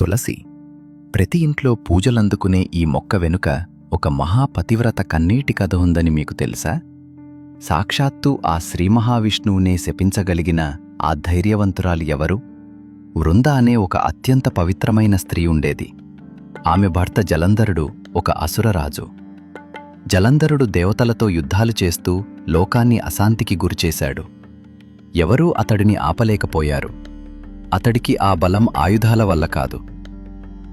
తులసి ప్రతి ఇంట్లో పూజలందుకునే ఈ మొక్క వెనుక ఒక మహాపతివ్రత కన్నీటి కథ ఉందని మీకు తెలుసా? సాక్షాత్తు ఆ శ్రీమహావిష్ణువునే శపించగలిగిన ఆ ధైర్యవంతురాలు ఎవరు? వృంద అనే ఒక అత్యంత పవిత్రమైన స్త్రీ ఉండేది. ఆమె భర్త జలంధరుడు ఒక అసురరాజు. జలంధరుడు దేవతలతో యుద్ధాలు చేస్తూ లోకాన్ని అశాంతికి గురిచేశాడు. ఎవరూ అతడిని ఆపలేకపోయారు. అతడికి ఆ బలం ఆయుధాల వల్ల కాదు.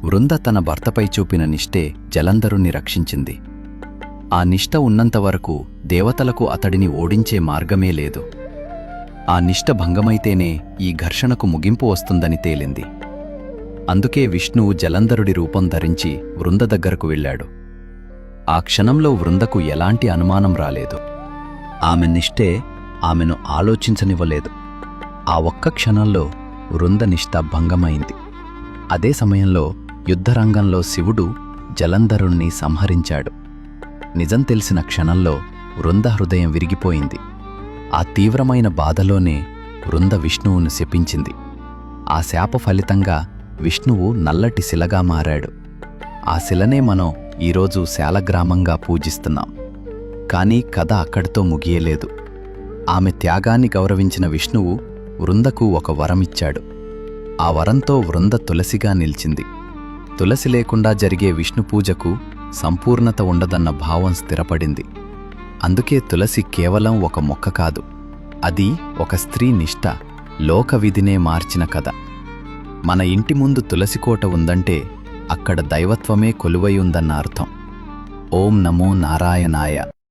వృంద తన భర్తపై చూపిన నిష్ఠే జలంధరుణ్ణి రక్షించింది. ఆ నిష్ఠ ఉన్నంతవరకు దేవతలకు అతడిని ఓడించే మార్గమే లేదు. ఆ నిష్ఠ భంగమైతేనే ఈ ఘర్షణకు ముగింపు వస్తుందని తేలింది. అందుకే విష్ణువు జలంధరుడి రూపం ధరించి వృంద దగ్గరకు వెళ్ళాడు. ఆ క్షణంలో వృందకు ఎలాంటి అనుమానం రాలేదు. ఆమె నిష్ఠే ఆమెను ఆలోచించనివ్వలేదు. ఆ ఒక్క క్షణంలో వృంద నిష్ఠ భంగమైంది. అదే సమయంలో యుద్ధరంగంలో శివుడు జలంధరుణ్ణి సంహరించాడు. నిజం తెలిసిన క్షణంలో వృంద హృదయం విరిగిపోయింది. ఆ తీవ్రమైన బాధలోనే వృంద విష్ణువును శపించింది. ఆ శాప ఫలితంగా విష్ణువు నల్లటి శిలగా మారాడు. ఆ శిలనే మనం ఈరోజు శాలగ్రామంగా పూజిస్తున్నాం. కానీ కథ అక్కడితో ముగియలేదు. ఆమె త్యాగాన్ని గౌరవించిన విష్ణువు వృందకు ఒక వరమిచ్చాడు. ఆ వరంతో వృంద తులసిగా నిలిచింది. తులసి లేకుండా జరిగే విష్ణు పూజకు సంపూర్ణత ఉండదన్న భావం స్థిరపడింది. అందుకే తులసి కేవలం ఒక మొక్క కాదు, అది ఒక స్త్రీ నిష్ఠ, లోకవిధినే మార్చిన కథ. మన ఇంటి ముందు తులసికోట ఉందంటే అక్కడ దైవత్వమే కొలువై ఉందన్న అర్థం. ఓం నమో నారాయణాయ.